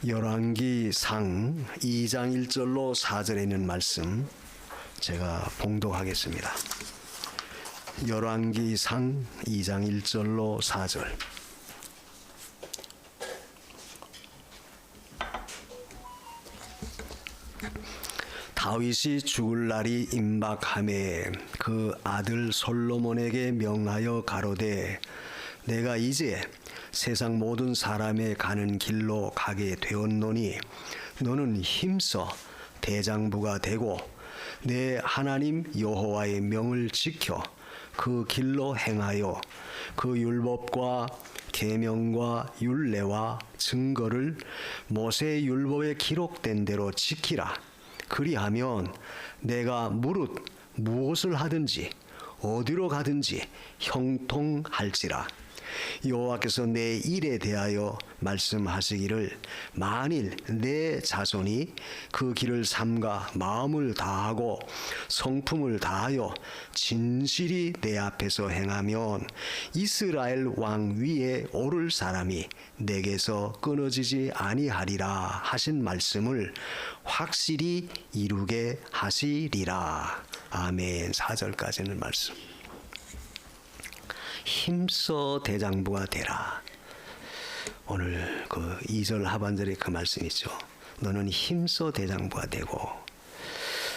열왕기상 2장 1절로 4절에 있는 말씀 제가 봉독하겠습니다. 열왕기상 2장 1절로 4절. 다윗이 죽을 날이 임박하매 그 아들 솔로몬에게 명하여 가로되 내가 이제 세상 모든 사람의 가는 길로 가게 되었노니 너는 힘써 대장부가 되고 내 하나님 여호와의 명을 지켜 그 길로 행하여 그 율법과 계명과 율례와 증거를 모세의 율법에 기록된 대로 지키라. 그리하면 내가 무릇 무엇을 하든지 어디로 가든지 형통할지라. 여호와께서 내 일에 대하여 말씀하시기를 만일 내 자손이 그 길을 삼가 마음을 다하고 성품을 다하여 진실이 내 앞에서 행하면 이스라엘 왕 위에 오를 사람이 내게서 끊어지지 아니하리라 하신 말씀을 확실히 이루게 하시리라. 아멘. 4절까지는 말씀. 힘써 대장부가 되라. 오늘 그 2절 하반절에 그 말씀이죠. 너는 힘써 대장부가 되고.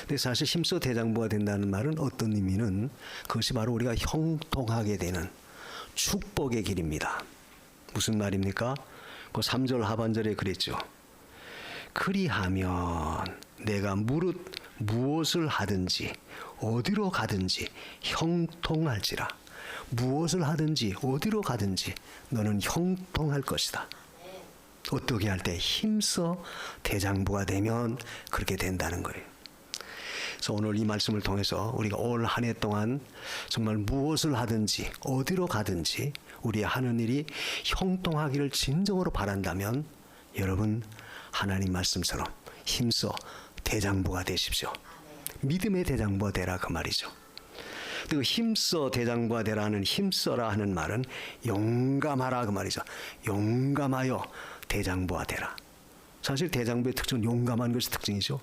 근데 사실 힘써 대장부가 된다는 말은 어떤 의미는 그것이 바로 우리가 형통하게 되는 축복의 길입니다. 무슨 말입니까? 그 3절 하반절에 그랬죠. 그리하면 내가 무릇 무엇을 하든지 어디로 가든지 형통할지라. 무엇을 하든지 어디로 가든지 너는 형통할 것이다. 어떻게 할 때 힘써 대장부가 되면 그렇게 된다는 거예요. 그래서 오늘 이 말씀을 통해서 우리가 올 한 해 동안 정말 무엇을 하든지 어디로 가든지 우리 하는 일이 형통하기를 진정으로 바란다면 여러분 하나님 말씀처럼 힘써 대장부가 되십시오. 믿음의 대장부가 되라 그 말이죠. 그리고 힘써 대장부가 되라는 힘써라 하는 말은 용감하라 그 말이죠. 용감하여 대장부가 되라. 사실 대장부의 특징은 용감한 것이 특징이죠.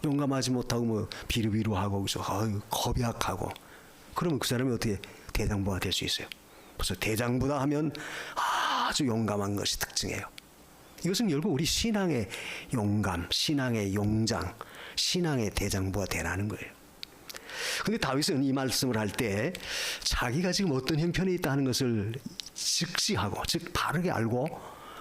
용감하지 못하고 뭐 비루비루하고 그래서 겁약하고 그러면 그 사람이 어떻게 대장부가 될 수 있어요? 그래서 대장부다 하면 아주 용감한 것이 특징이에요. 이것은 결국 우리 신앙의 용감, 신앙의 용장, 신앙의 대장부가 되라는 거예요. 근데 다윗은 이 말씀을 할 때 자기가 지금 어떤 형편에 있다 하는 것을 직시하고 즉 바르게 알고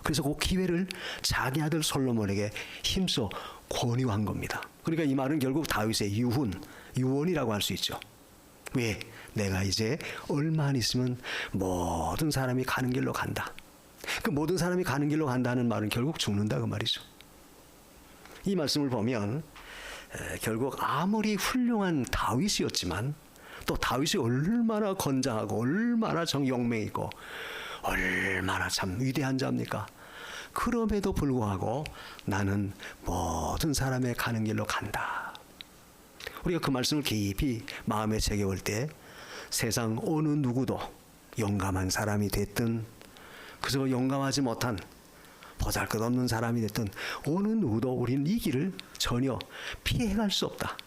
그래서 그 기회를 자기 아들 솔로몬에게 힘써 권유한 겁니다. 그러니까 이 말은 결국 다윗의 유언이라고 할 수 있죠. 왜? 내가 이제 얼마 안 있으면 모든 사람이 가는 길로 간다. 그 모든 사람이 가는 길로 간다는 말은 결국 죽는다 그 말이죠. 이 말씀을 보면 결국 아무리 훌륭한 다윗이었지만 또 다윗이 얼마나 건장하고 얼마나 용맹 있고 얼마나 참 위대한 자입니까? 그럼에도 불구하고 나는 모든 사람의 가는 길로 간다. 우리가 그 말씀을 깊이 마음에 새겨올 때 세상 어느 누구도 용감한 사람이 됐든 그저 용감하지 못한 보잘것없는 사람이 됐든 어느 누구도 우리는 이 길을 전혀 피해갈 수 없다.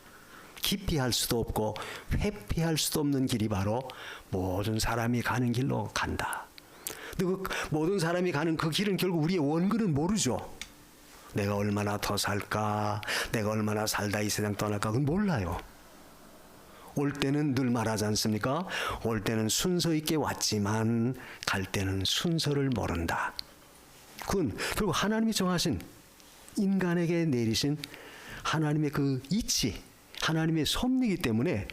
기피할 수도 없고 회피할 수도 없는 길이 바로 모든 사람이 가는 길로 간다. 근데 그 모든 사람이 가는 그 길은 결국 우리의 원근은 모르죠. 내가 얼마나 더 살까? 내가 얼마나 살다 이 세상 떠날까? 그건 몰라요. 올 때는 늘 말하지 않습니까? 올 때는 순서 있게 왔지만 갈 때는 순서를 모른다. 그건 결국 하나님이 정하신 인간에게 내리신 하나님의 그 이치, 하나님의 섭리이기 때문에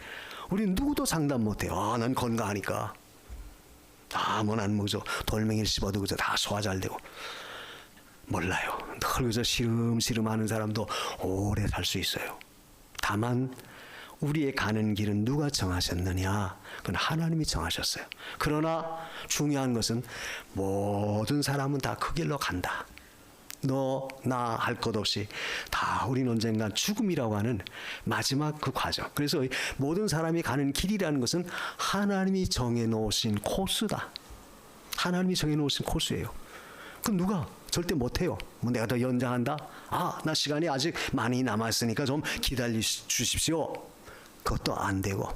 우리는 누구도 장담 못해요. 난 건강하니까. 뭐 난 뭐죠 돌멩이를 씹어도 그저 다 소화 잘 되고. 몰라요. 늘 그저 시름시름 하는 사람도 오래 살 수 있어요. 다만 우리의 가는 길은 누가 정하셨느냐? 그건 하나님이 정하셨어요. 그러나 중요한 것은 모든 사람은 다 그 길로 간다. 너, 나 할 것 없이 다 우리는 언젠가 죽음이라고 하는 마지막 그 과정. 그래서 모든 사람이 가는 길이라는 것은 하나님이 정해놓으신 코스다. 하나님이 정해놓으신 코스예요. 그럼 누가 절대 못해요. 뭐 내가 더 연장한다? 나 시간이 아직 많이 남았으니까 좀 기다려 주십시오. 그것도 안 되고,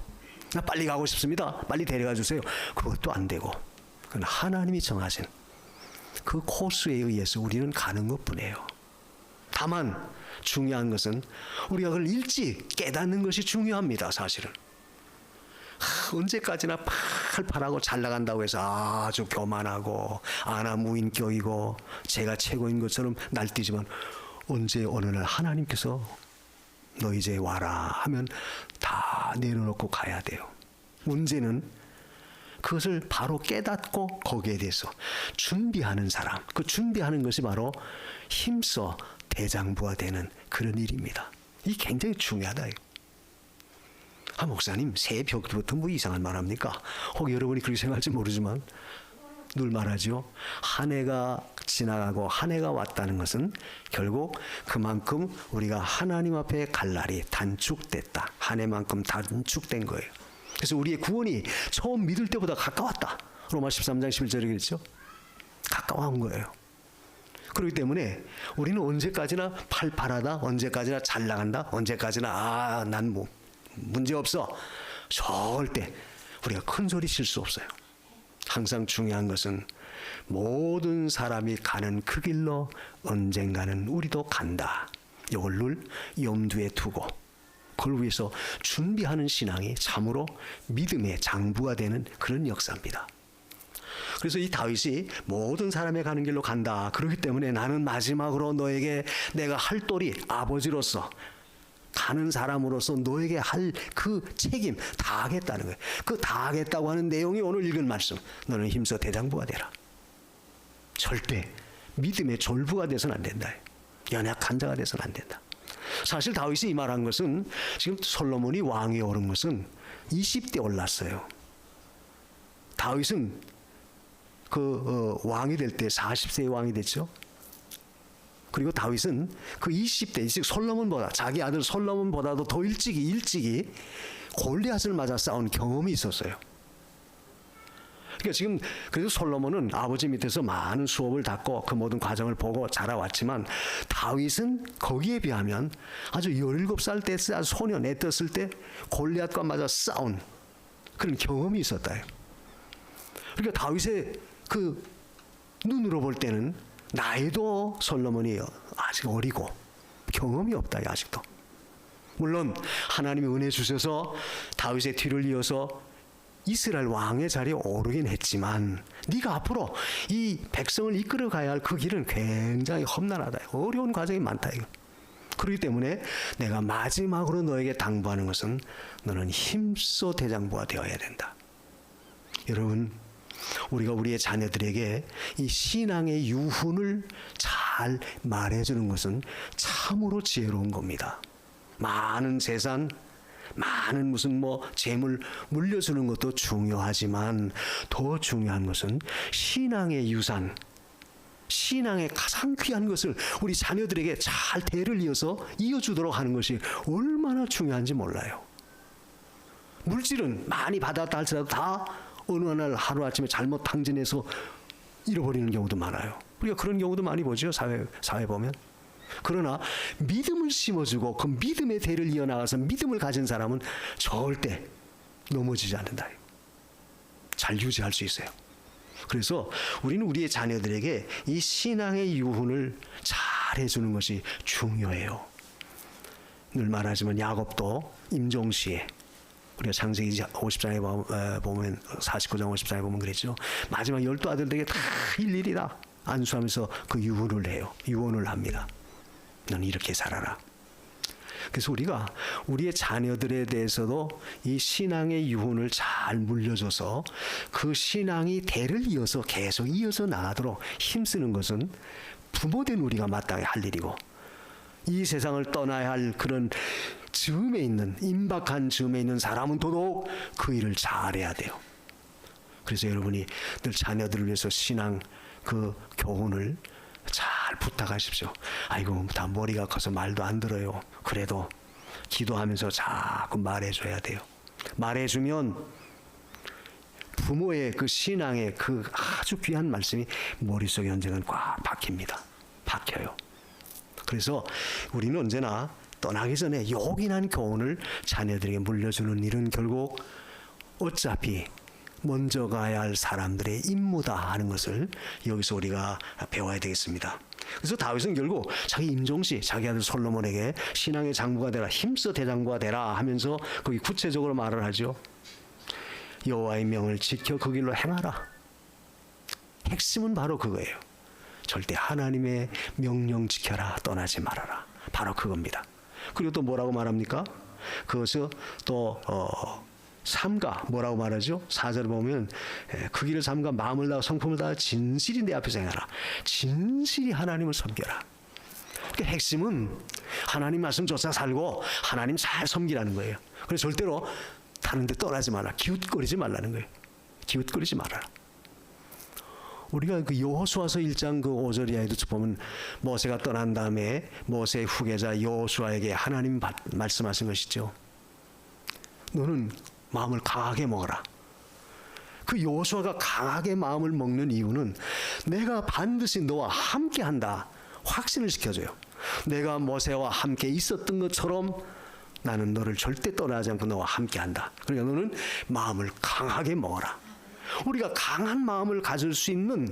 나 빨리 가고 싶습니다. 빨리 데려가 주세요. 그것도 안 되고, 그건 하나님이 정하신 그 코스에 의해서 우리는 가는 것뿐이에요. 다만 중요한 것은 우리가 그걸 일찍 깨닫는 것이 중요합니다. 사실은 언제까지나 팔팔하고 잘 나간다고 해서 아주 교만하고 아나무인격이고 제가 최고인 것처럼 날뛰지만, 언제 어느 날 하나님께서 너 이제 와라 하면 다 내려놓고 가야 돼요. 문제는 그것을 바로 깨닫고 거기에 대해서 준비하는 사람, 그 준비하는 것이 바로 힘써 대장부가 되는 그런 일입니다. 이게 굉장히 중요하다. 목사님 새벽부터 뭐 이상한 말 합니까? 혹 여러분이 그렇게 생각할지 모르지만 늘 말하죠. 한 해가 지나가고 한 해가 왔다는 것은 결국 그만큼 우리가 하나님 앞에 갈 날이 단축됐다. 한 해만큼 단축된 거예요. 그래서 우리의 구원이 처음 믿을 때보다 가까웠다. 로마 13장 11절에 그랬죠. 가까운 거예요. 그렇기 때문에 우리는 언제까지나 팔팔하다, 언제까지나 잘 나간다, 언제까지나 난 뭐 문제 없어. 절대 우리가 큰 소리 칠 수 없어요. 항상 중요한 것은 모든 사람이 가는 그 길로 언젠가는 우리도 간다. 이걸 늘 염두에 두고 그걸 위해서 준비하는 신앙이 참으로 믿음의 장부가 되는 그런 역사입니다. 그래서 이 다윗이 모든 사람이 가는 길로 간다. 그렇기 때문에 나는 마지막으로 너에게 내가 할 도리, 아버지로서 가는 사람으로서 너에게 할 그 책임 다 하겠다는 거예요. 그 다 하겠다고 하는 내용이 오늘 읽은 말씀. 너는 힘써 대장부가 되라. 절대 믿음의 졸부가 돼서는 안 된다. 연약한 자가 돼서는 안 된다. 사실 다윗이 이 말한 것은 지금 솔로몬이 왕위에 오른 것은 20대 올랐어요. 다윗은 왕이 될 때 40세의 왕이 됐죠. 그리고 다윗은 그 20대, 즉 솔로몬보다, 자기 아들 솔로몬보다도 더 일찍이 골리앗을 맞아 싸운 경험이 있었어요. 그러니까 지금 그래도 솔로몬은 아버지 밑에서 많은 수업을 받고 그 모든 과정을 보고 자라왔지만, 다윗은 거기에 비하면 아주 17살 때 소년 애 떴을 때 골리앗과 맞아 싸운 그런 경험이 있었다. 그러니까 다윗의 그 눈으로 볼 때는 나이도 솔로몬이 아직 어리고 경험이 없다. 아직도. 물론 하나님이 은혜 주셔서 다윗의 뒤를 이어서 이스라엘 왕의 자리에 오르긴 했지만, 네가 앞으로 이 백성을 이끌어 가야 할 그 길은 굉장히 험난하다. 어려운 과정이 많다. 이거. 그렇기 때문에 내가 마지막으로 너에게 당부하는 것은 너는 힘써 대장부가 되어야 된다. 여러분, 우리가 우리의 자녀들에게 이 신앙의 유훈을 잘 말해주는 것은 참으로 지혜로운 겁니다. 많은 재산, 많은 무슨 재물 물려주는 것도 중요하지만 더 중요한 것은 신앙의 유산, 신앙의 가장 귀한 것을 우리 자녀들에게 잘 대를 이어주도록 하는 것이 얼마나 중요한지 몰라요. 물질은 많이 받았다 할지라도 다 어느 날 하루아침에 잘못 탕진해서 잃어버리는 경우도 많아요. 우리가 그런 경우도 많이 보죠. 사회 보면. 그러나 믿음을 심어주고 그 믿음의 대를 이어나가서 믿음을 가진 사람은 절대 넘어지지 않는다. 잘 유지할 수 있어요. 그래서 우리는 우리의 자녀들에게 이 신앙의 유훈을 잘 해주는 것이 중요해요. 늘 말하지만 야곱도 임종시에, 우리가 창세기 50장에 보면 49장 50장에 보면 그랬죠. 마지막 12아들들에게 다 일일이 다 안수하면서 그 유언을 해요. 유언을 합니다. 너는 이렇게 살아라. 그래서 우리가 우리의 자녀들에 대해서도 이 신앙의 유훈을 잘 물려줘서 그 신앙이 대를 이어서 계속 이어서 나가도록 힘쓰는 것은 부모된 우리가 마땅히 할 일이고, 이 세상을 떠나야 할 그런 즈음에 있는, 임박한 즈음에 있는 사람은 더더욱 그 일을 잘해야 돼요. 그래서 여러분이 늘 자녀들을 위해서 신앙 그 교훈을 잘 부탁하십시오. 아이고, 다 머리가 커서 말도 안 들어요. 그래도 기도하면서 자꾸 말해줘야 돼요. 말해주면 부모의 그 신앙의 그 아주 귀한 말씀이 머릿속에 언젠간 꽉 박힙니다. 박혀요. 그래서 우리는 언제나 떠나기 전에 요긴한 교훈을 자녀들에게 물려주는 일은 결국 어차피 먼저 가야 할 사람들의 임무다 하는 것을 여기서 우리가 배워야 되겠습니다. 그래서 다윗은 결국 자기 임종시 자기 아들 솔로몬에게 신앙의 장부가 되라, 힘써 대장부가 되라 하면서 거기 구체적으로 말을 하죠. 여호와의 명을 지켜 그 길로 행하라. 핵심은 바로 그거예요. 절대 하나님의 명령 지켜라, 떠나지 말아라. 바로 그겁니다. 그리고 또 뭐라고 말합니까? 그것을 또 삼가 뭐라고 말하죠? 4절에 보면 그 길을 삼가 마음을 다하고 성품을 다하고 진실이 내 앞에서 행하라. 진실이 하나님을 섬겨라. 그 핵심은 하나님 말씀 쫓아 살고 하나님 잘 섬기라는 거예요. 그래서 절대로 다른 데 떠나지 말라. 기웃거리지 말라는 거예요. 기웃거리지 말아라. 우리가 그 여호수아서 1장 그 5절 이하에도 보면 모세가 떠난 다음에 모세의 후계자 여호수아에게 하나님 말씀하신 것이죠. 너는 마음을 강하게 먹어라. 그 여호수아가 강하게 마음을 먹는 이유는 내가 반드시 너와 함께한다. 확신을 시켜줘요. 내가 모세와 함께 있었던 것처럼 나는 너를 절대 떠나지 않고 너와 함께한다. 그러니까 너는 마음을 강하게 먹어라. 우리가 강한 마음을 가질 수 있는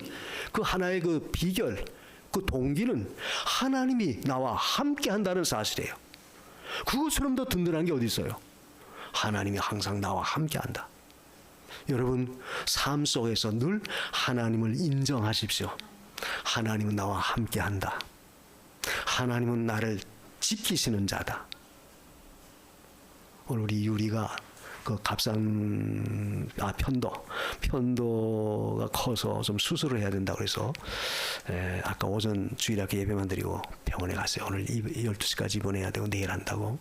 그 하나의 그 비결, 그 동기는 하나님이 나와 함께한다는 사실이에요. 그것처럼 더 든든한 게 어디 있어요? 하나님이 항상 나와 함께한다. 여러분 삶 속에서 늘 하나님을 인정하십시오. 하나님은 나와 함께한다. 하나님은 나를 지키시는 자다. 오늘 우리 유리가 그 편도가 커서 좀 수술을 해야 된다 그래서 아까 오전 주일학교 예배만 드리고 병원에 갔어요. 오늘 12시까지 입원해야 되고 내일 한다고.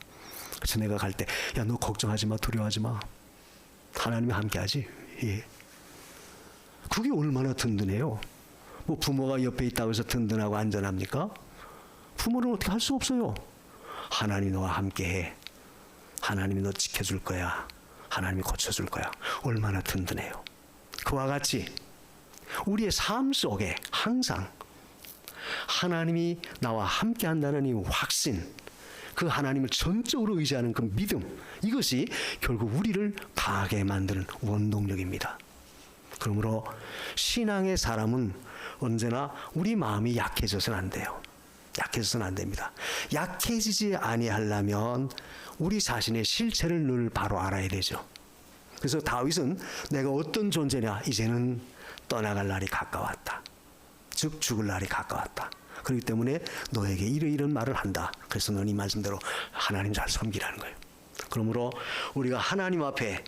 그래서 내가 갈 때 야, 너 걱정하지 마, 두려워하지 마. 하나님이 함께하지. 예. 그게 얼마나 든든해요. 뭐 부모가 옆에 있다고 해서 든든하고 안전합니까? 부모는 어떻게 할 수 없어요. 하나님이 너와 함께해. 하나님이 너 지켜줄 거야. 하나님이 고쳐줄 거야. 얼마나 든든해요. 그와 같이 우리의 삶 속에 항상 하나님이 나와 함께한다는 이 확신, 그 하나님을 전적으로 의지하는 그 믿음, 이것이 결국 우리를 강하게 만드는 원동력입니다. 그러므로 신앙의 사람은 언제나 우리 마음이 약해져서는 안 돼요. 약해져서는 안 됩니다. 약해지지 아니하려면 우리 자신의 실체를 늘 바로 알아야 되죠. 그래서 다윗은 내가 어떤 존재냐, 이제는 떠나갈 날이 가까웠다. 즉 죽을 날이 가까웠다. 그렇기 때문에 너에게 이런 말을 한다. 그래서 너는 이 말씀대로 하나님 잘 섬기라는 거예요. 그러므로 우리가 하나님 앞에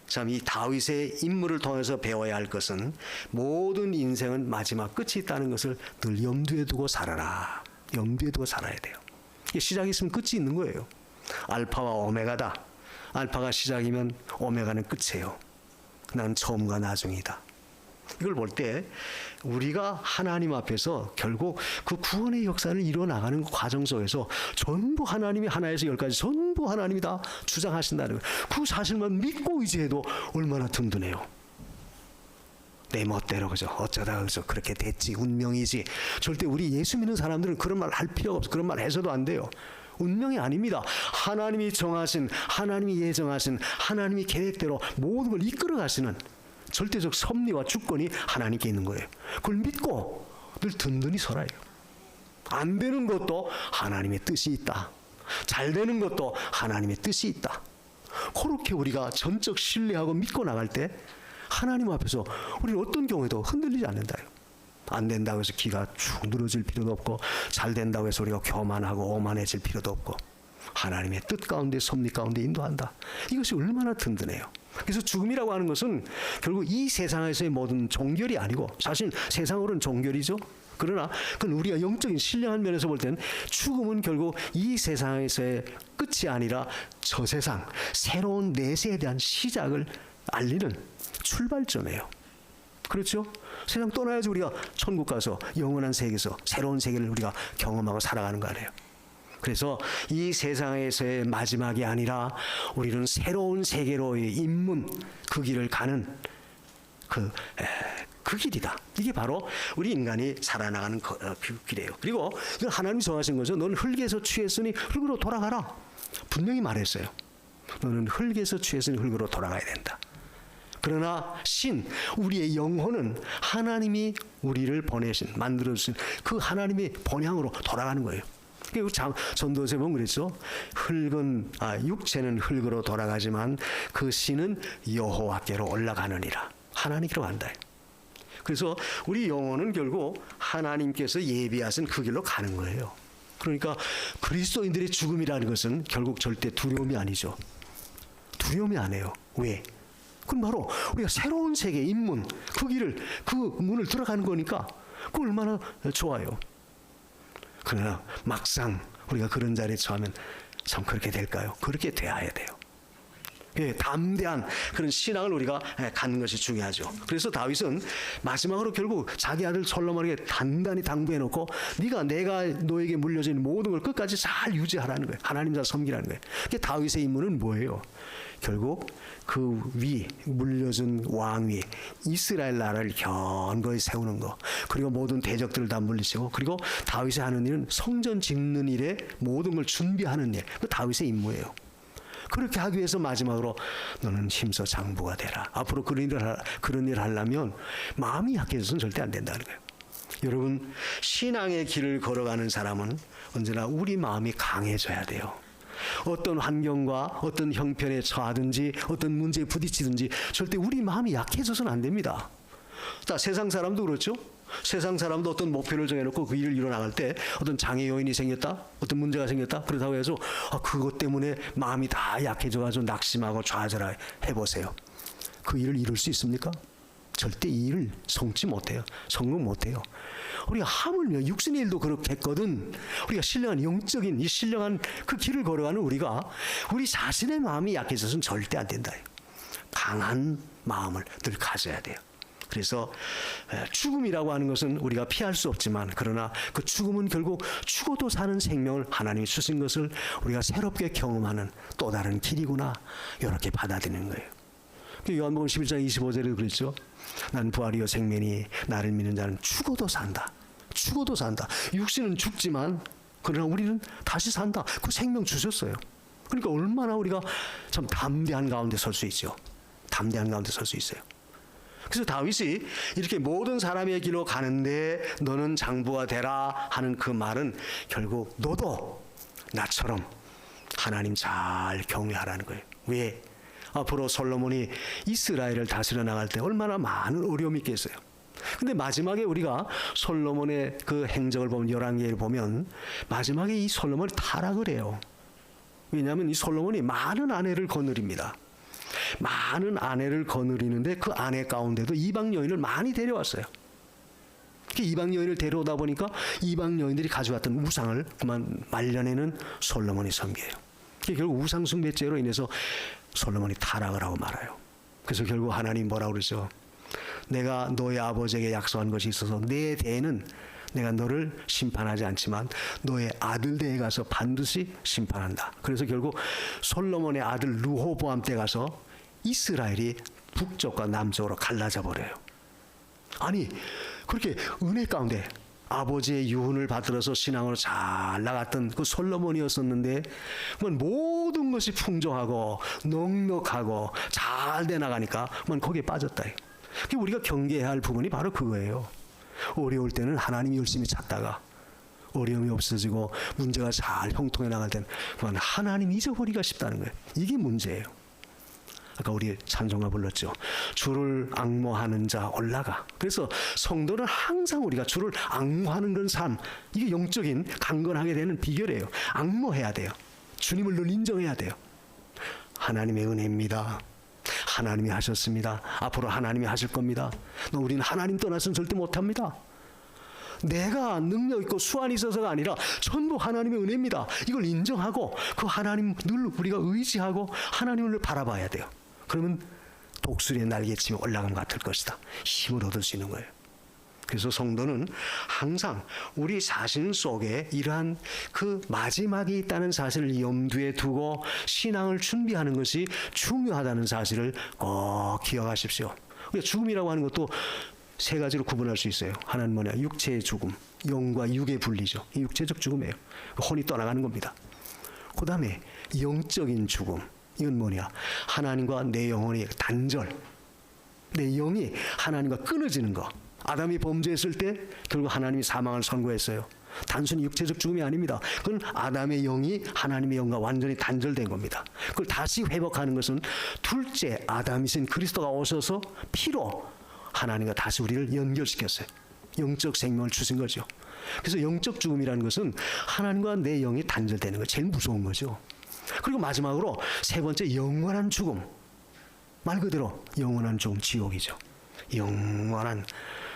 참 이 다윗의 인물을 통해서 배워야 할 것은 모든 인생은 마지막 끝이 있다는 것을 늘 염두에 두고 살아라. 염두에 두고 살아야 돼요. 시작이 있으면 끝이 있는 거예요. 알파와 오메가다. 알파가 시작이면 오메가는 끝이에요. 난 처음과 나중이다. 이걸 볼 때 우리가 하나님 앞에서 결국 그 구원의 역사를 이뤄나가는 과정 속에서 전부 하나님이 하나에서 열까지 전부 하나님이 다 주장하신다는 거예요. 그 사실만 믿고 의지해도 얼마나 든든해요. 내 멋대로 그죠? 어쩌다가 그래서 그렇게 됐지, 운명이지. 절대 우리 예수 믿는 사람들은 그런 말 할 필요가 없어. 그런 말 해서도 안 돼요. 운명이 아닙니다. 하나님이 정하신, 하나님이 예정하신, 하나님이 계획대로 모든 걸 이끌어 가시는 절대적 섭리와 주권이 하나님께 있는 거예요. 그걸 믿고 늘 든든히 살아요. 안 되는 것도 하나님의 뜻이 있다. 잘 되는 것도 하나님의 뜻이 있다. 그렇게 우리가 전적 신뢰하고 믿고 나갈 때 하나님 앞에서 우리는 어떤 경우에도 흔들리지 않는다. 안 된다고 해서 기가 축 늘어질 필요도 없고, 잘 된다고 해서 우리가 교만하고 오만해질 필요도 없고, 하나님의 뜻 가운데 섭리 가운데 인도한다. 이것이 얼마나 든든해요. 그래서 죽음이라고 하는 것은 결국 이 세상에서의 모든 종결이 아니고, 사실 세상으로는 종결이죠. 그러나 그건 우리가 영적인 신령한 면에서 볼 때는 죽음은 결국 이 세상에서의 끝이 아니라 저 세상 새로운 내세에 대한 시작을 알리는 출발점이에요. 그렇죠? 세상 떠나야지 우리가 천국 가서 영원한 세계에서 새로운 세계를 우리가 경험하고 살아가는 거 아니에요. 그래서 이 세상에서의 마지막이 아니라 우리는 새로운 세계로의 입문, 그 길을 가는 그 그 길이다. 이게 바로 우리 인간이 살아나가는 그 길이에요. 그리고 이건 하나님이 정하신 거죠. 너는 흙에서 취했으니 흙으로 돌아가라. 분명히 말했어요. 너는 흙에서 취했으니 흙으로 돌아가야 된다. 그러나 우리의 영혼은 하나님이 우리를 만들어주신 그 하나님의 본향으로 돌아가는 거예요. 전도서에 보면 그랬죠. 육체는 흙으로 돌아가지만 그 신은 여호와께로 올라가느니라. 하나님께로 간다. 그래서 우리 영혼은 결국 하나님께서 예비하신 그 길로 가는 거예요. 그러니까 그리스도인들의 죽음이라는 것은 결국 절대 두려움이 아니죠. 두려움이 아니에요. 왜? 그건 바로 우리가 새로운 세계 입문, 그 문을 들어가는 거니까 그 얼마나 좋아요. 그러나 막상 우리가 그런 자리에 처하면 참 그렇게 될까요? 그렇게 돼야 돼요. 담대한 그런 신앙을 우리가 갖는 것이 중요하죠. 그래서 다윗은 마지막으로 결국 자기 아들 솔로몬에게 단단히 당부해놓고 내가 너에게 물려진 모든 걸 끝까지 잘 유지하라는 거예요. 하나님 잘 섬기라는 거예요. 다윗의 임무는 뭐예요? 결국 그 물려준 왕위 이스라엘 나라를 견고히 세우는 거, 그리고 모든 대적들을 다 물리치고, 그리고 다윗이 하는 일은 성전 짓는 일에 모든 걸 준비하는 일, 그 다윗의 임무예요. 그렇게 하기 위해서 마지막으로 너는 힘써 장부가 되라. 앞으로 그런 일을 하려면 마음이 약해져서는 절대 안 된다는 거예요. 여러분, 신앙의 길을 걸어가는 사람은 언제나 우리 마음이 강해져야 돼요. 어떤 환경과 어떤 형편에 처하든지 어떤 문제에 부딪히든지 절대 우리 마음이 약해져서는 안 됩니다. 자, 세상 사람도 그렇죠. 세상 사람도 어떤 목표를 정해놓고 그 일을 이뤄나갈 때 어떤 장애 요인이 생겼다, 어떤 문제가 생겼다, 그렇다고 해서 그것 때문에 마음이 다 약해져가지고 낙심하고 좌절해 보세요. 그 일을 이룰 수 있습니까? 절대 이 일을 성취 못해요. 성공 못해요. 우리가 하물며 육신의 일도 그렇게 했거든. 우리가 신령한 영적인 이 신령한 그 길을 걸어가는 우리가 우리 자신의 마음이 약해져서는 절대 안 된다. 강한 마음을 늘 가져야 돼요. 그래서 죽음이라고 하는 것은 우리가 피할 수 없지만, 그러나 그 죽음은 결국 죽어도 사는 생명을 하나님이 주신 것을 우리가 새롭게 경험하는 또 다른 길이구나, 이렇게 받아들이는 거예요. 요한복음 11장 25절에도 그랬죠. 난 부활이요 생명이, 나를 믿는 자는 죽어도 산다. 죽어도 산다. 육신은 죽지만 그러나 우리는 다시 산다. 그 생명 주셨어요. 그러니까 얼마나 우리가 참 담대한 가운데 설 수 있죠. 담대한 가운데 설 수 있어요. 그래서 다윗이 이렇게 모든 사람의 길로 가는데 너는 장부가 되라 하는 그 말은 결국 너도 나처럼 하나님 잘 경외하라는 거예요. 왜? 앞으로 솔로몬이 이스라엘을 다스려 나갈 때 얼마나 많은 어려움이 있겠어요. 근데 마지막에 우리가 솔로몬의 그 행적을 보면, 열왕기를 보면 마지막에 이 솔로몬이 타락을 해요. 왜냐하면 이 솔로몬이 많은 아내를 거느립니다. 많은 아내를 거느리는데 그 아내 가운데도 이방 여인을 많이 데려왔어요. 이방 여인을 데려오다 보니까 이방 여인들이 가져왔던 우상을 그만 말년에는 솔로몬이 섬겨요. 결국 우상 숭배죄로 인해서 솔로몬이 타락을 하고 말아요. 그래서 결국 하나님 뭐라고 그러죠? 내가 너의 아버지에게 약속한 것이 있어서 내 대에는 내가 너를 심판하지 않지만 너의 아들 대에 가서 반드시 심판한다. 그래서 결국 솔로몬의 아들 르호보암 때 가서 이스라엘이 북쪽과 남쪽으로 갈라져 버려요. 아니, 그렇게 은혜 가운데 아버지의 유훈을 받들어서 신앙으로 잘 나갔던 그 솔로몬이었었는데 모든 것이 풍족하고 넉넉하고 잘 돼 나가니까 거기에 빠졌다. 우리가 경계해야 할 부분이 바로 그거예요. 어려울 때는 하나님 열심히 찾다가 어려움이 없어지고 문제가 잘 형통해 나갈 때는 하나님 잊어버리기가 쉽다는 거예요. 이게 문제예요. 아까 우리 찬송가 불렀죠. 주를 앙모하는 자 올라가. 그래서 성도는 항상 우리가 주를 앙모하는 그런 삶, 이게 영적인 강건하게 되는 비결이에요. 앙모해야 돼요. 주님을 늘 인정해야 돼요. 하나님의 은혜입니다. 하나님이 하셨습니다. 앞으로 하나님이 하실 겁니다. 우리는 하나님 떠나서는 절대 못합니다. 내가 능력 있고 수완이 있어서가 아니라 전부 하나님의 은혜입니다. 이걸 인정하고 그 하나님 늘 우리가 의지하고 하나님을 바라봐야 돼요. 그러면 독수리의 날개치며 올라감 같을 것이다. 힘을 얻을 수 있는 거예요. 그래서 성도는 항상 우리 자신 속에 이러한 그 마지막이 있다는 사실을 염두에 두고 신앙을 준비하는 것이 중요하다는 사실을 꼭 기억하십시오. 죽음이라고 하는 것도 세 가지로 구분할 수 있어요. 하나는 뭐냐? 육체의 죽음, 영과 육의 분리죠. 이 육체적 죽음이에요. 혼이 떠나가는 겁니다. 그 다음에 영적인 죽음. 이건 뭐냐? 하나님과 내 영혼의 단절. 내 영이 하나님과 끊어지는 거. 아담이 범죄했을 때 결국 하나님이 사망을 선고했어요. 단순히 육체적 죽음이 아닙니다. 그건 아담의 영이 하나님의 영과 완전히 단절된 겁니다. 그걸 다시 회복하는 것은 둘째 아담이신 그리스도가 오셔서 피로 하나님과 다시 우리를 연결시켰어요. 영적 생명을 주신 거죠. 그래서 영적 죽음이라는 것은 하나님과 내 영이 단절되는 거 제일 무서운 거죠. 그리고 마지막으로 세 번째 영원한 죽음. 말 그대로 영원한 죽음, 지옥이죠. 영원한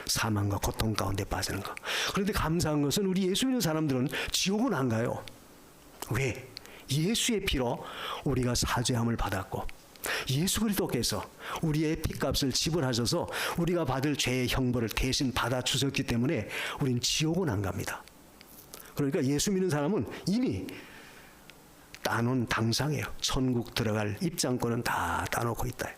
사망과 고통 가운데 빠지는 거. 그런데 감사한 것은 우리 예수 믿는 사람들은 지옥은 안 가요. 왜? 예수의 피로 우리가 사죄함을 받았고 예수 그리스도께서 우리의 피값을 지불하셔서 우리가 받을 죄의 형벌을 대신 받아 주셨기 때문에 우린 지옥은 안 갑니다. 그러니까 예수 믿는 사람은 이미 따놓은 당상이에요. 천국 들어갈 입장권은 다 따놓고 있다.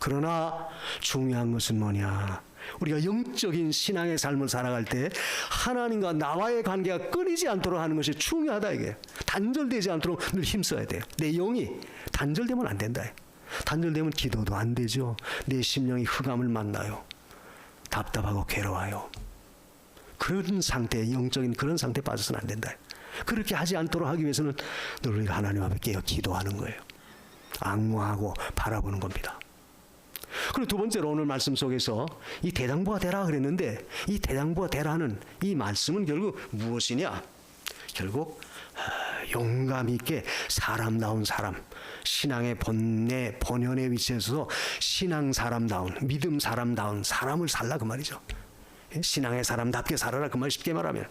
그러나 중요한 것은 뭐냐? 우리가 영적인 신앙의 삶을 살아갈 때 하나님과 나와의 관계가 끊이지 않도록 하는 것이 중요하다 이게. 단절되지 않도록 늘 힘써야 돼요. 내 영이 단절되면 안 된다. 단절되면 기도도 안 되죠. 내 심령이 흑암을 만나요. 답답하고 괴로워요. 그런 상태, 영적인 그런 상태에 빠져서는 안 된다. 그렇게 하지 않도록 하기 위해서는 늘 우리가 하나님 앞에 깨어 기도하는 거예요. 앙모하고 바라보는 겁니다. 그리고 두 번째로 오늘 말씀 속에서 이 대장부가 되라 그랬는데 이 대장부가 되라는 이 말씀은 결국 무엇이냐? 결국 용감 있게 사람다운 사람, 신앙의 본내 본연의 위치에서 신앙 사람다운, 믿음 사람다운 사람을 살라 그 말이죠. 신앙의 사람답게 살아라 그 말 쉽게 말하면.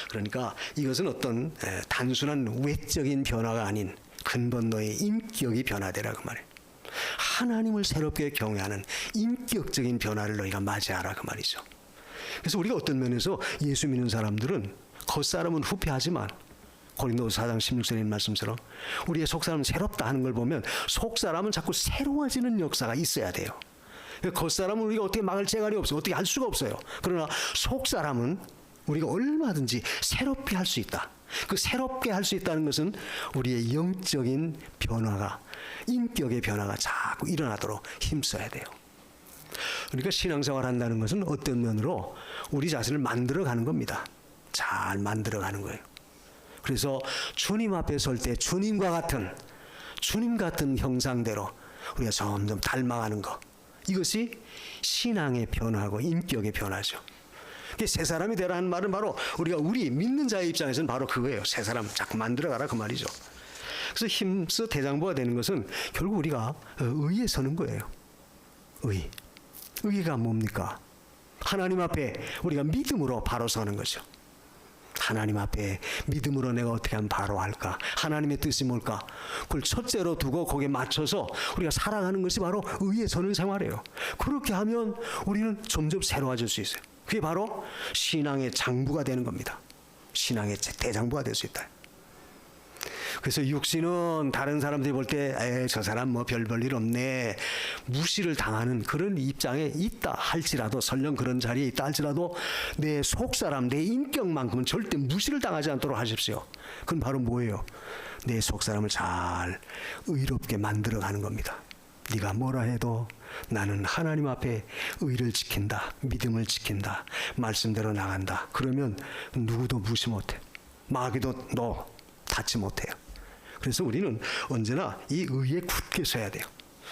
그러니까 이것은 어떤 단순한 외적인 변화가 아닌 근본 너의 인격이 변화되라 그 말이에요. 하나님을 새롭게 경외하는 인격적인 변화를 너희가 맞이하라 그 말이죠. 그래서 우리가 어떤 면에서 예수 믿는 사람들은 겉사람은 후패하지만 고린도서 4장 16절의 말씀처럼 우리의 속사람은 새롭다 하는 걸 보면 속사람은 자꾸 새로워지는 역사가 있어야 돼요. 겉사람은 우리가 어떻게 막을 재갈이 없어요. 어떻게 할 수가 없어요. 그러나 속사람은 우리가 얼마든지 새롭게 할 수 있다. 그 새롭게 할 수 있다는 것은 우리의 영적인 변화가, 인격의 변화가 자꾸 일어나도록 힘써야 돼요. 그러니까 신앙생활 한다는 것은 어떤 면으로 우리 자신을 만들어가는 겁니다. 잘 만들어가는 거예요. 그래서 주님 앞에 설 때 주님 같은 형상대로 우리가 점점 닮아가는 것, 이것이 신앙의 변화고 인격의 변화죠. 새 사람이 되라는 말은 바로 우리 믿는 자의 입장에서는 바로 그거예요. 새 사람 자꾸 만들어가라 그 말이죠. 그래서 힘써 대장부가 되는 것은 결국 우리가 의에 서는 거예요. 의가 뭡니까? 하나님 앞에 우리가 믿음으로 바로 서는 거죠. 하나님 앞에 믿음으로 내가 어떻게 하면 바로 할까? 하나님의 뜻이 뭘까? 그걸 첫째로 두고 거기에 맞춰서 우리가 살아가는 것이 바로 의에 서는 생활이에요. 그렇게 하면 우리는 점점 새로워질 수 있어요. 그게 바로 신앙의 장부가 되는 겁니다. 신앙의 대장부가 될 수 있다. 그래서 육신은 다른 사람들이 볼 때 저 사람 뭐 별 볼 일 없네 무시를 당하는 그런 입장에 있다 할지라도, 설령 그런 자리에 있다 할지라도 내 속사람, 내 인격만큼은 절대 무시를 당하지 않도록 하십시오. 그건 바로 뭐예요? 내 속사람을 잘 의롭게 만들어가는 겁니다. 네가 뭐라 해도 나는 하나님 앞에 의를 지킨다, 믿음을 지킨다, 말씀대로 나간다. 그러면 누구도 무시 못해. 마귀도 너 닿지 못해요. 그래서 우리는 언제나 이 의에 굳게 서야 돼요.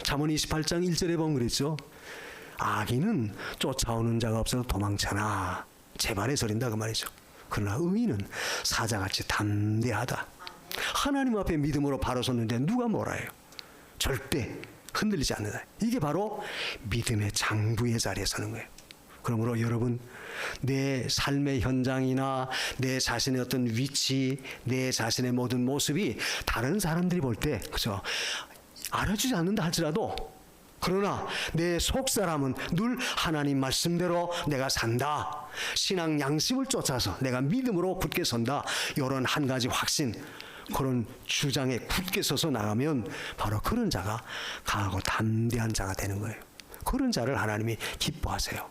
잠언 28장 1절에 보면 그랬죠. 악인은 쫓아오는 자가 없어서 도망쳐나 재발에 서린다 그 말이죠. 그러나 의인은 사자같이 담대하다. 하나님 앞에 믿음으로 바로 섰는데 누가 뭐라 해요? 절대 흔들리지 않는다. 이게 바로 믿음의 장부의 자리에 서는 거예요. 그러므로 여러분, 내 삶의 현장이나 내 자신의 어떤 위치, 내 자신의 모든 모습이 다른 사람들이 볼 때 그죠? 알아주지 않는다 할지라도, 그러나 내 속사람은 늘 하나님 말씀대로 내가 산다, 신앙 양심을 쫓아서 내가 믿음으로 굳게 선다, 이런 한 가지 확신, 그런 주장에 굳게 서서 나가면 바로 그런 자가 강하고 담대한 자가 되는 거예요. 그런 자를 하나님이 기뻐하세요.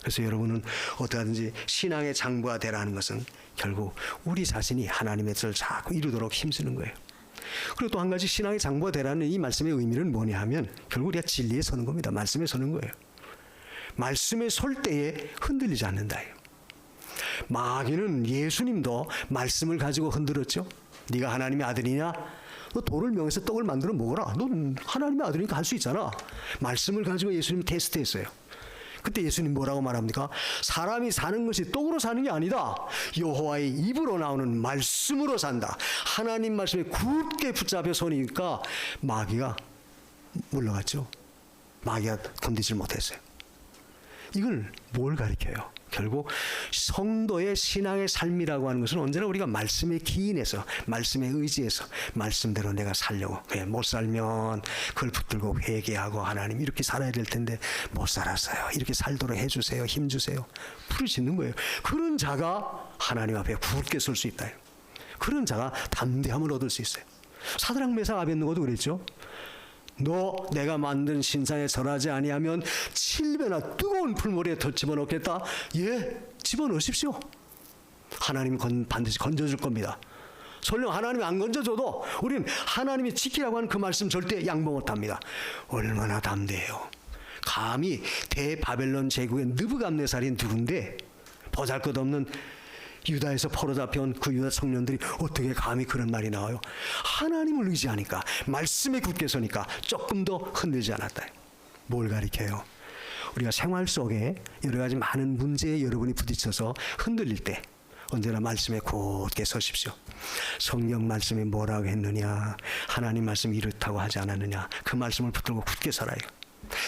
그래서 여러분은 어떠하든지 신앙의 장부가 되라는 것은 결국 우리 자신이 하나님의 뜻을 자꾸 이루도록 힘쓰는 거예요. 그리고 또 한 가지 신앙의 장부가 되라는 이 말씀의 의미는 뭐냐 하면 결국 우리가 진리에 서는 겁니다. 말씀에 서는 거예요. 말씀에 설 때에 흔들리지 않는다. 마귀는 예수님도 말씀을 가지고 흔들었죠. 네가 하나님의 아들이냐? 너 돌을 명해서 떡을 만들어 먹어라. 너 하나님의 아들이니까 할 수 있잖아. 말씀을 가지고 예수님 테스트했어요. 그때 예수님 뭐라고 말합니까? 사람이 사는 것이 떡으로 사는 게 아니다. 여호와의 입으로 나오는 말씀으로 산다. 하나님 말씀에 굳게 붙잡혀 서니까 마귀가 물러갔죠. 마귀가 건드리지 못했어요. 이걸 뭘 가리켜요? 결국 성도의 신앙의 삶이라고 하는 것은 언제나 우리가 말씀에 기인해서 말씀에 의지해서 말씀대로 내가 살려고 못 살면 그걸 붙들고 회개하고 하나님 이렇게 살아야 될 텐데 못 살았어요. 이렇게 살도록 해주세요. 힘주세요. 부르짖는 거예요. 그런 자가 하나님 앞에 굳게 설 수 있다. 그런 자가 담대함을 얻을 수 있어요. 사드락 메삭 아벳느고도 그랬죠. 너 내가 만든 신상에 절하지 아니하면 7배나 뜨거운 풀무리에 더 집어넣겠다. 예, 집어넣으십시오. 하나님이 반드시 건져줄 겁니다. 설령 하나님이 안 건져줘도 우리는 하나님이 지키라고 하는 그 말씀 절대 양보 못합니다. 얼마나 담대해요. 감히 대바벨론 제국의 느부갓네살이 누군데 보잘것없는 유다에서 포로 잡혀온 그 유다 청년들이 어떻게 감히 그런 말이 나와요? 하나님을 의지하니까 말씀에 굳게 서니까 조금 더 흔들지 않았다. 뭘 가리켜요? 우리가 생활 속에 여러 가지 많은 문제에 여러분이 부딪혀서 흔들릴 때 언제나 말씀에 굳게 서십시오. 성경 말씀이 뭐라고 했느냐, 하나님 말씀이 이렇다고 하지 않았느냐, 그 말씀을 붙들고 굳게 살아요.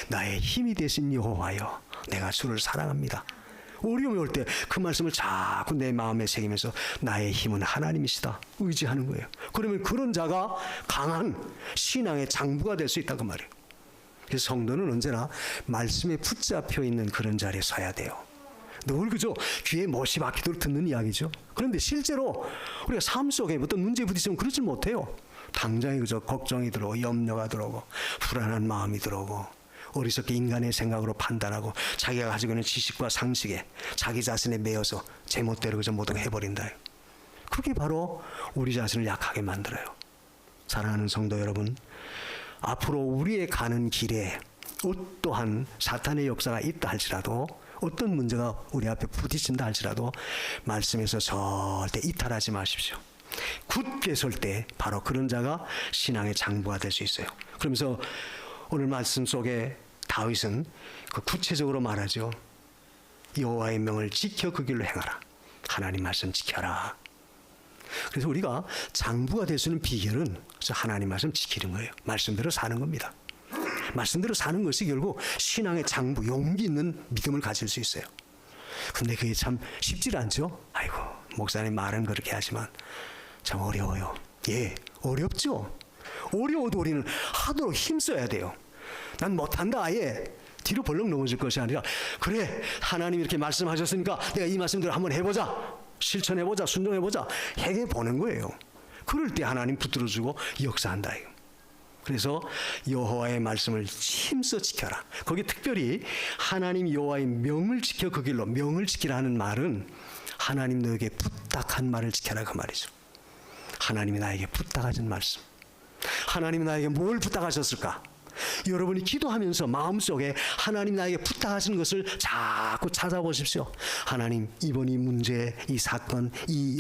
나의 힘이 되신 여호와여, 내가 주를 사랑합니다. 어려움이 올 때 그 말씀을 자꾸 내 마음에 새기면서 나의 힘은 하나님이시다 의지하는 거예요. 그러면 그런 자가 강한 신앙의 장부가 될 수 있다 그 말이에요. 그래서 성도는 언제나 말씀에 붙잡혀 있는 그런 자리에 서야 돼요. 늘 그저 귀에 못이 박히도록 듣는 이야기죠. 그런데 실제로 우리가 삶 속에 어떤 문제에 부딪히면 그러지 못해요. 당장에 그저 걱정이 들어오고 염려가 들어오고 불안한 마음이 들어오고 어리석게 인간의 생각으로 판단하고 자기가 가지고 있는 지식과 상식에 자기 자신에 매여서 제멋대로 그저 모든 걸 해버린다. 그게 바로 우리 자신을 약하게 만들어요. 사랑하는 성도 여러분, 앞으로 우리의 가는 길에 어떠한 사탄의 역사가 있다 할지라도 어떤 문제가 우리 앞에 부딪힌다 할지라도 말씀에서 절대 이탈하지 마십시오. 굳게 설 때 바로 그런 자가 신앙의 장부가 될 수 있어요. 그러면서 오늘 말씀 속에 다윗은 그 구체적으로 말하죠. 여호와의 명을 지켜 그 길로 행하라. 하나님 말씀 지켜라. 그래서 우리가 장부가 될 수 있는 비결은 하나님 말씀 지키는 거예요. 말씀대로 사는 겁니다. 말씀대로 사는 것이 결국 신앙의 장부, 용기 있는 믿음을 가질 수 있어요. 근데 그게 참 쉽지 않죠. 아이고, 목사님 말은 그렇게 하지만 참 어려워요. 예, 어렵죠. 어려워도 우리는 하도록 힘써야 돼요. 난 못한다 아예 뒤로 벌렁 넘어질 것이 아니라 그래 하나님이 이렇게 말씀하셨으니까 내가 이 말씀대로 한번 해보자, 실천해보자, 순종해보자 해보는 거예요. 그럴 때 하나님 붙들어주고 역사한다. 그래서 여호와의 말씀을 힘써 지켜라. 거기 특별히 하나님 여호와의 명을 지켜 그 길로, 명을 지키라는 말은 하나님 너에게 부탁한 말을 지켜라 그 말이죠. 하나님이 나에게 부탁하신 말씀. 하나님이 나에게 뭘 부탁하셨을까? 여러분이 기도하면서 마음속에 하나님 나에게 부탁하신 것을 자꾸 찾아보십시오. 하나님, 이번 이 문제, 이 사건, 이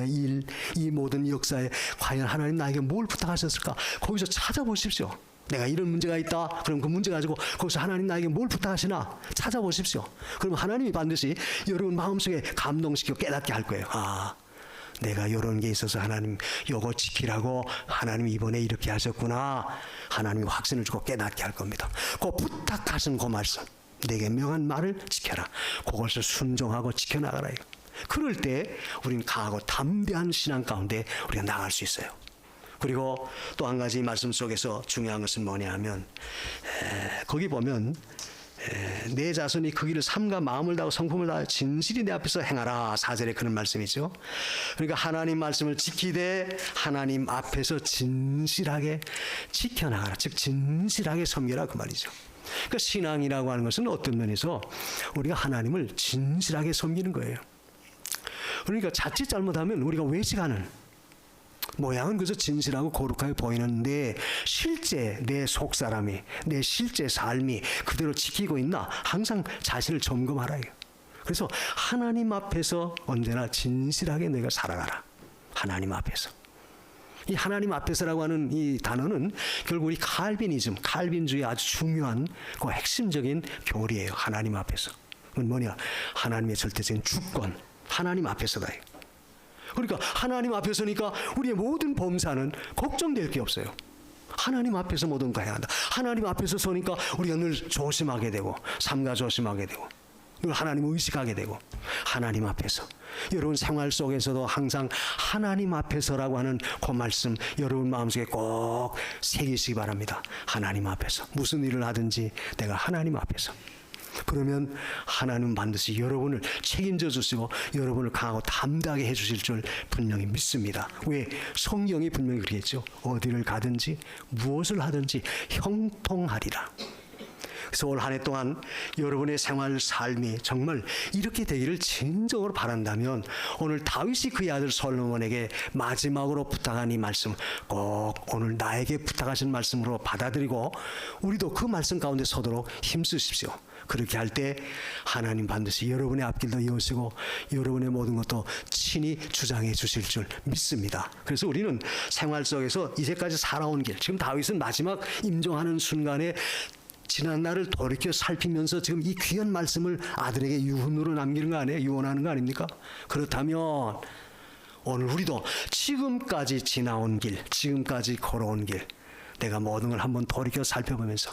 일, 이 모든 역사에 과연 하나님 나에게 뭘 부탁하셨을까? 거기서 찾아보십시오. 내가 이런 문제가 있다. 그럼 그 문제 가지고 거기서 하나님 나에게 뭘 부탁하시나 찾아보십시오. 그럼 하나님이 반드시 여러분 마음속에 감동시키고 깨닫게 할 거예요. 아, 내가 이런 게 있어서 하나님 요거 지키라고 하나님이 이번에 이렇게 하셨구나. 하나님이 확신을 주고 깨닫게 할 겁니다. 그 부탁하신 그 말씀, 내게 명한 말을 지켜라. 그것을 순종하고 지켜나가라. 그럴 때 우리는 강하고 담대한 신앙 가운데 우리가 나갈 수 있어요. 그리고 또 한 가지 말씀 속에서 중요한 것은 뭐냐 하면 거기 보면 내 자손이 그 길을 삼가 마음을 다하고 성품을 다하여 진실이 내 앞에서 행하라. 4절에 그런 말씀이죠. 그러니까 하나님 말씀을 지키되 하나님 앞에서 진실하게 지켜나가라. 즉 진실하게 섬기라 그 말이죠. 그러니까 신앙이라고 하는 것은 어떤 면에서 우리가 하나님을 진실하게 섬기는 거예요. 그러니까 자칫 잘못하면 우리가 외식하는 모양은 그저 진실하고 거룩하게 보이는데 실제 내 속사람이, 내 실제 삶이 그대로 지키고 있나 항상 자신을 점검하라. 그래서 하나님 앞에서 언제나 진실하게 내가 살아가라. 하나님 앞에서. 이 하나님 앞에서라고 하는 이 단어는 결국 우리 칼빈주의 아주 중요한 그 핵심적인 교리예요. 하나님 앞에서. 그건 뭐냐? 하나님의 절대적인 주권. 하나님 앞에서다. 그러니까 하나님 앞에서니까 우리의 모든 범사는 걱정될 게 없어요. 하나님 앞에서 모든 거 해야 한다. 하나님 앞에서 서니까 우리가 늘 조심하게 되고 삼가 조심하게 되고 늘 하나님을 의식하게 되고 하나님 앞에서 여러분 생활 속에서도 항상 하나님 앞에서라고 하는 그 말씀 여러분 마음속에 꼭 새기시기 바랍니다. 하나님 앞에서 무슨 일을 하든지 내가 하나님 앞에서 그러면 하나님은 반드시 여러분을 책임져 주시고 여러분을 강하고 담대하게 해주실 줄 분명히 믿습니다. 왜? 성경이 분명히 그랬죠. 어디를 가든지 무엇을 하든지 형통하리라. 그래서 올 한 해 동안 여러분의 생활 삶이 정말 이렇게 되기를 진정으로 바란다면 오늘 다윗이 그의 아들 솔로몬에게 마지막으로 부탁한 이 말씀 꼭 오늘 나에게 부탁하신 말씀으로 받아들이고 우리도 그 말씀 가운데 서도록 힘쓰십시오. 그렇게 할 때 하나님 반드시 여러분의 앞길도 여시고 여러분의 모든 것도 친히 주장해 주실 줄 믿습니다. 그래서 우리는 생활 속에서 이제까지 살아온 길, 지금 다윗은 마지막 임종하는 순간에 지난 날을 돌이켜 살피면서 지금 이 귀한 말씀을 아들에게 유언으로 남기는 거 아니에요? 유언하는 거 아닙니까? 그렇다면 오늘 우리도 지금까지 지나온 길, 지금까지 걸어온 길 내가 모든 걸 한번 돌이켜 살펴보면서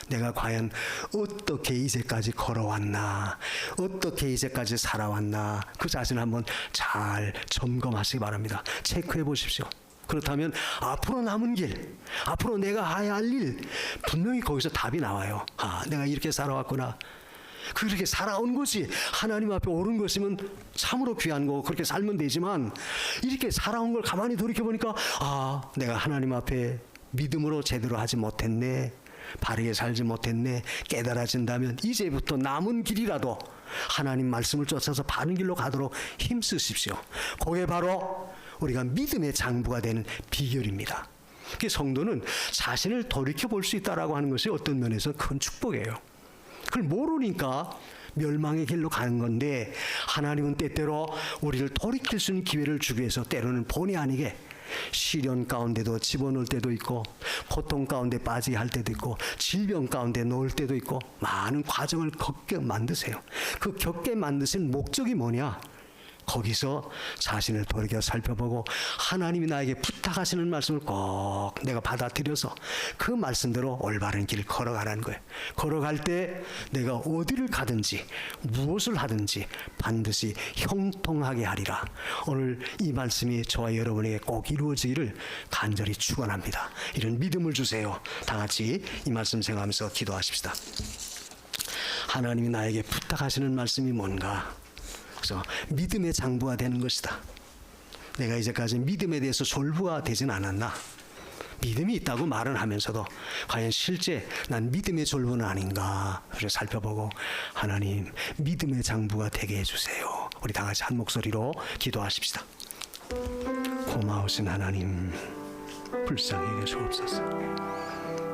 내가 과연 어떻게 이제까지 걸어왔나, 어떻게 이제까지 살아왔나 그 자신을 한번 잘 점검하시기 바랍니다. 체크해 보십시오. 그렇다면 앞으로 남은 길, 앞으로 내가 해야 할 일 분명히 거기서 답이 나와요. 내가 이렇게 살아왔구나. 그렇게 살아온 것이 하나님 앞에 옳은 것이면 참으로 귀한 거고 그렇게 살면 되지만 이렇게 살아온 걸 가만히 돌이켜보니까 내가 하나님 앞에 믿음으로 제대로 하지 못했네, 바르게 살지 못했네 깨달아진다면 이제부터 남은 길이라도 하나님 말씀을 쫓아서 바른 길로 가도록 힘쓰십시오. 그게 바로 우리가 믿음의 장부가 되는 비결입니다. 성도는 자신을 돌이켜볼 수 있다라고 하는 것이 어떤 면에서 큰 축복이에요. 그걸 모르니까 멸망의 길로 가는 건데 하나님은 때때로 우리를 돌이킬 수 있는 기회를 주기 위해서 때로는 본의 아니게 시련 가운데도 집어넣을 때도 있고 고통 가운데 빠지게 할 때도 있고 질병 가운데 놓을 때도 있고 많은 과정을 겪게 만드세요. 그 겪게 만드신 목적이 뭐냐? 거기서 자신을 돌이켜 살펴보고 하나님이 나에게 부탁하시는 말씀을 꼭 내가 받아들여서 그 말씀대로 올바른 길을 걸어가라는 거예요. 걸어갈 때 내가 어디를 가든지 무엇을 하든지 반드시 형통하게 하리라. 오늘 이 말씀이 저와 여러분에게 꼭 이루어지기를 간절히 축원합니다. 이런 믿음을 주세요. 다 같이 이 말씀 생각하면서 기도하십시다. 하나님이 나에게 부탁하시는 말씀이 뭔가? 그래서 믿음의 장부가 되는 것이다. 내가 이제까지 믿음에 대해서 졸부가 되진 않았나? 믿음이 있다고 말은 하면서도 과연 실제 난 믿음의 졸부는 아닌가? 그래서 살펴보고 하나님 믿음의 장부가 되게 해주세요. 우리 다 같이 한 목소리로 기도하십시다. 고마우신 하나님 불쌍히 여겨 주옵소서.